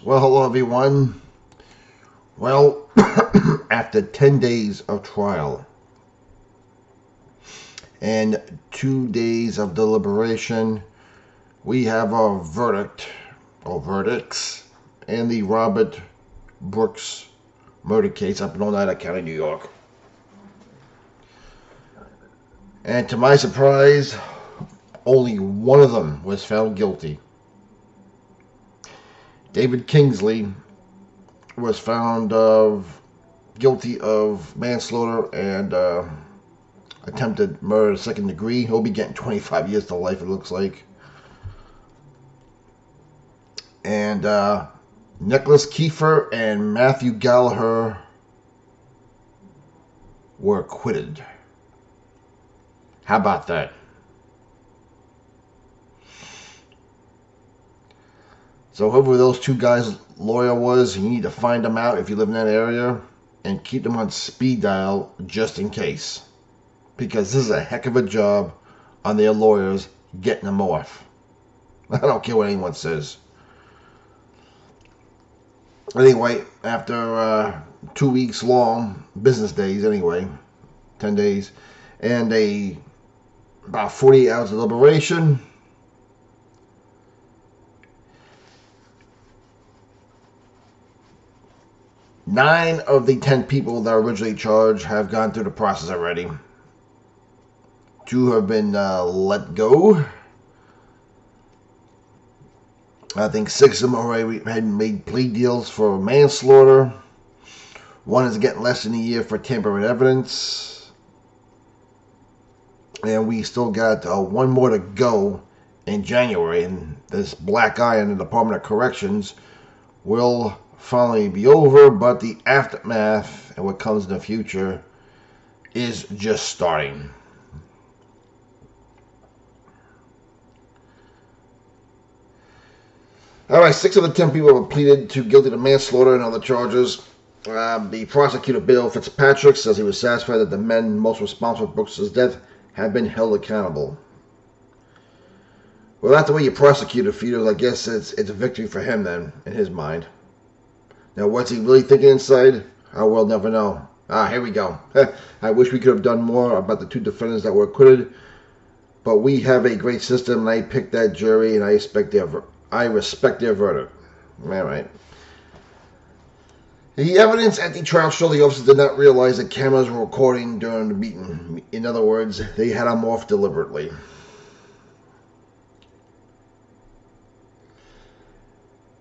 Well, hello everyone. Well, after 10 days of trial and 2 days of deliberation, we have our verdict, or verdicts, in the Robert Brooks murder case up in Oneida County, New York. And to my surprise, only one of them was found guilty. David Kingsley was found guilty of manslaughter and attempted murder second degree. He'll be getting 25 years to life, it looks like. And Nicholas Kiefer and Matthew Gallagher were acquitted. How about that? So whoever those two guys' lawyer was, you need to find them out if you live in that area and keep them on speed dial just in case. Because this is a heck of a job on their lawyers getting them off. I don't care what anyone says. Anyway, after 2 weeks long, business days anyway, 10 days, and about 48 hours of deliberation, 9 of the 10 people that were originally charged have gone through the process already. 2 have been let go. I think 6 of them already had made plea deals for manslaughter. 1 is getting less than a year for tampering evidence. And we still got 1 more to go in January. And this black eye in the Department of Corrections will finally be over, but the aftermath and what comes in the future is just starting. Alright, 6 of the 10 people were pleaded to guilty to manslaughter and other charges. The prosecutor, Bill Fitzpatrick, says he was satisfied that the men most responsible for Brooks' death have been held accountable. Well, that's the way you prosecute a fetus. I guess it's a victory for him then, in his mind. Now, what's he really thinking inside? We'll never know. Here we go. I wish we could have done more about the 2 defendants that were acquitted, but we have a great system, and I picked that jury, and I respect their verdict. All right. The evidence at the trial showed the officers did not realize that cameras were recording during the meeting. In other words, they had them off deliberately.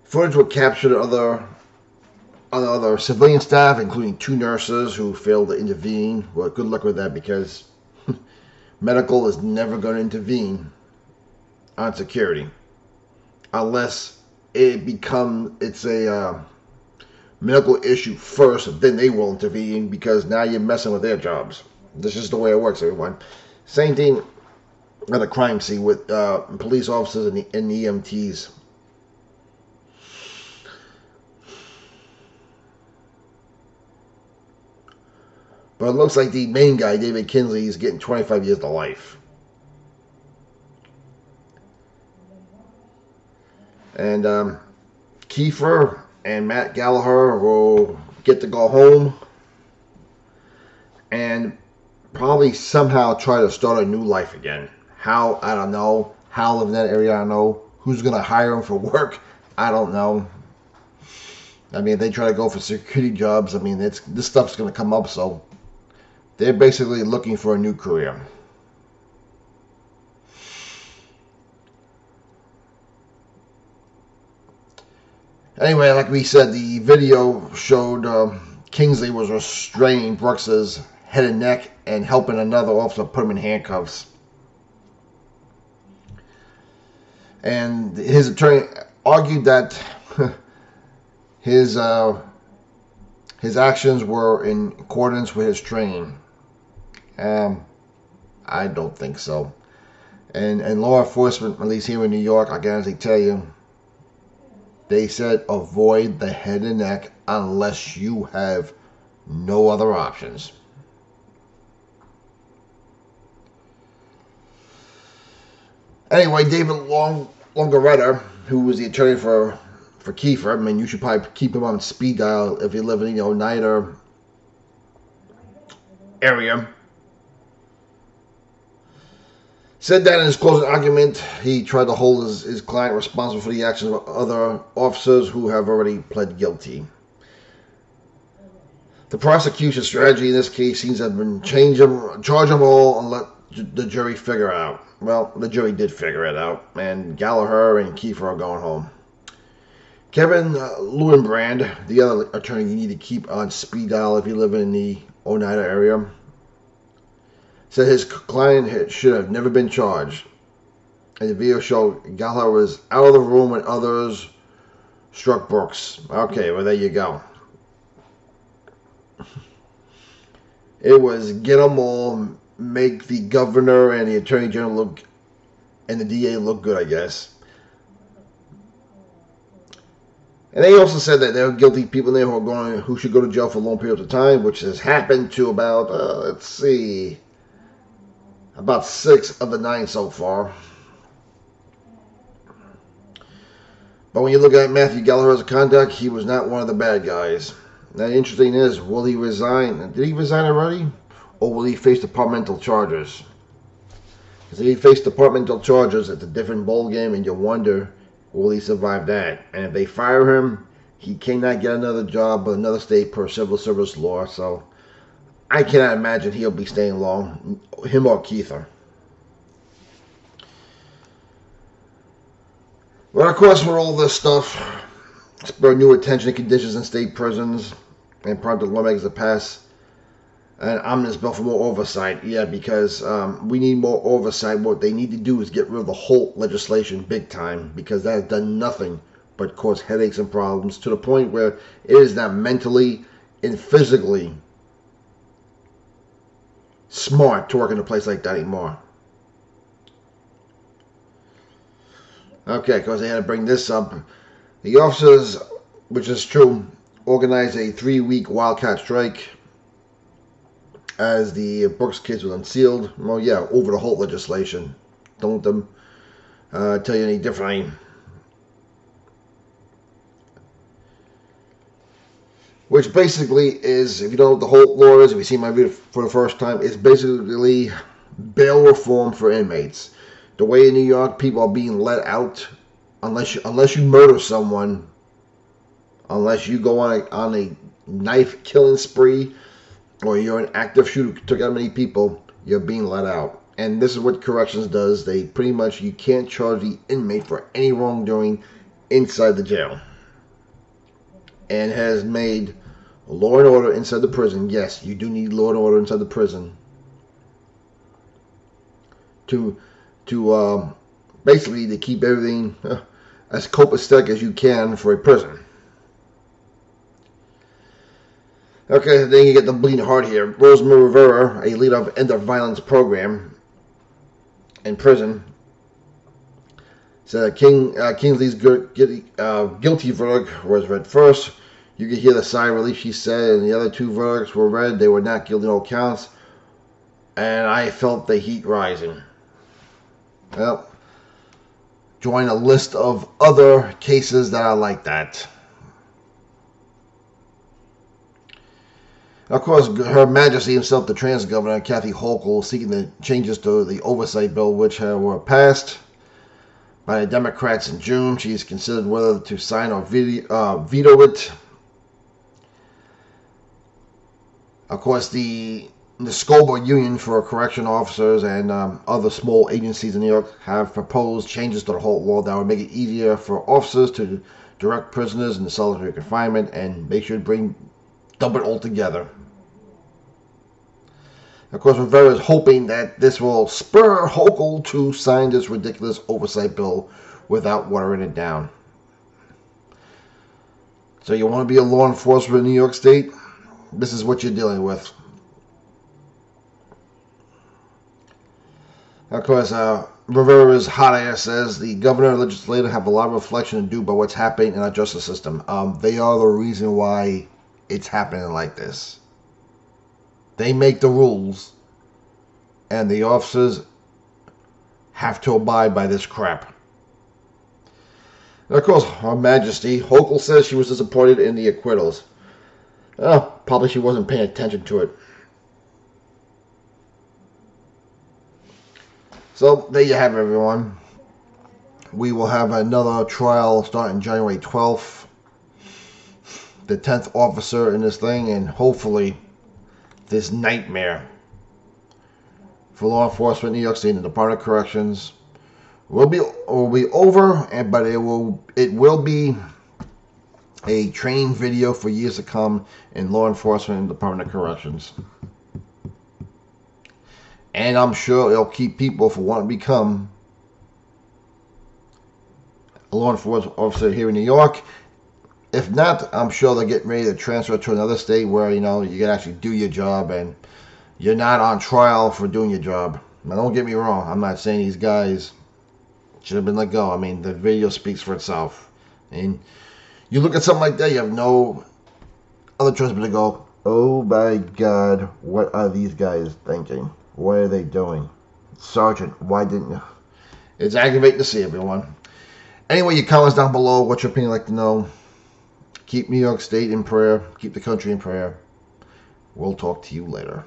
Footage were captured on other civilian staff, including 2 nurses who failed to intervene. Well, good luck with that, because medical is never going to intervene on security unless it's a medical issue first, then they will intervene, because now you're messing with their jobs. This is the way it works, everyone. Same thing at a crime scene with police officers and the EMTs. But it looks like the main guy, David Kingsley, is getting 25 years to life. And Kiefer and Matt Gallagher will get to go home and probably somehow try to start a new life again. How? I don't know. How live in that area? I don't know. Who's going to hire them for work? I don't know. I mean, if they try to go for security jobs, I mean, this stuff's going to come up, so they're basically looking for a new career. Anyway, like we said, the video showed Kingsley was restraining Brooks' head and neck and helping another officer put him in handcuffs. And his attorney argued that his actions were in accordance with his training. I don't think so. And law enforcement, at least here in New York, I guarantee tell you, they said avoid the head and neck unless you have no other options. Anyway, David Longaretta, who was the attorney for for Kiefer. I mean, you should probably keep him on speed dial if you live in the Oneida area. Said that in his closing argument, he tried to hold his client responsible for the actions of other officers who have already pled guilty. The prosecution's strategy in this case seems to have been charge them all and let the jury figure out. Well, the jury did figure it out, and Gallagher and Kiefer are going home. Kevin Lewinbrand, the other attorney you need to keep on speed dial if you live in the Oneida area, said his client should have never been charged. And the video showed Gallagher was out of the room when others struck Brooks. Okay, well, there you go. It was get them all, make the governor and the attorney general look, and the DA look good, I guess. And they also said that there are guilty people there who should go to jail for long periods of time, which has happened to about, about 6 of the 9 so far. But when you look at Matthew Gallagher's conduct, he was not one of the bad guys. Now, the interesting is, will he resign? Did he resign already? Or will he face departmental charges? Because if he faced departmental charges, it's a different ballgame, and you wonder, will he survive that? And if they fire him, he cannot get another job with another state per civil service law. So I cannot imagine he'll be staying long, him or Kiefer. Well, of course, for all this stuff, spurred new attention to conditions in state prisons and prompted lawmakers to pass an omnibus bill for more oversight. Yeah, because we need more oversight. What they need to do is get rid of the Holt legislation big time, because that has done nothing but cause headaches and problems to the point where it is not mentally and physically smart to work in a place like that anymore. Okay, because they had to bring this up. The officers, which is true, organized a 3-week wildcat strike as the Brooks case was unsealed. Well, yeah, over the Holt legislation. Don't them tell you any differently. Which basically is, if you don't know what the Holt law is, if you see my video for the first time, it's basically bail reform for inmates. The way in New York people are being let out, unless you murder someone, unless you go on a knife killing spree, or you're an active shooter who took out many people, you're being let out. And this is what corrections does. They pretty much, you can't charge the inmate for any wrongdoing inside the jail. And has made law and order inside the prison. Yes, you do need law and order inside the prison to basically to keep everything as copacetic as you can for a prison. Okay, then you get the bleeding heart here. Rosemary Rivera, a leader of End of Violence program in prison, said Kingsley's guilty verdict was read first. You could hear the sigh of relief, she said, and the other 2 verdicts were read. They were not guilty on all counts, and I felt the heat rising. Well, join a list of other cases that are like that. Of course, Her Majesty himself, the trans governor, Kathy Hochul, seeking the changes to the oversight bill, which were passed by the Democrats in June. She is considered whether to sign or veto it. Of course, the SCOBA Union for Correction Officers and other small agencies in New York have proposed changes to the Holt law that would make it easier for officers to direct prisoners into solitary confinement, and they should dump it all together. Of course, Rivera is hoping that this will spur Hochul to sign this ridiculous oversight bill without watering it down. So you want to be a law enforcer in New York State? This is what you're dealing with. Of course, Rivera's hot air says the governor and legislature have a lot of reflection to do about what's happening in our justice system. They are the reason why it's happening like this. They make the rules, and the officers have to abide by this crap. And of course, Her Majesty Hochul says she was disappointed in the acquittals. Probably she wasn't paying attention to it. So there you have it, everyone. We will have another trial starting January 12th. The 10th officer in this thing, and hopefully this nightmare for law enforcement in New York State and the Department of Corrections will be over, but it will be a training video for years to come in law enforcement and Department of Corrections. And I'm sure it'll keep people from wanting to become a law enforcement officer here in New York. If not, I'm sure they're getting ready to transfer to another state where, you can actually do your job and you're not on trial for doing your job. Now, don't get me wrong. I'm not saying these guys should have been let go. I mean, the video speaks for itself. And you look at something like that, you have no other choice but to go, oh my God, what are these guys thinking? What are they doing? Sergeant, why didn't you? It's aggravating to see, everyone. Anyway, your comments down below. What's your opinion? I'd like to know. Keep New York State in prayer. Keep the country in prayer. We'll talk to you later.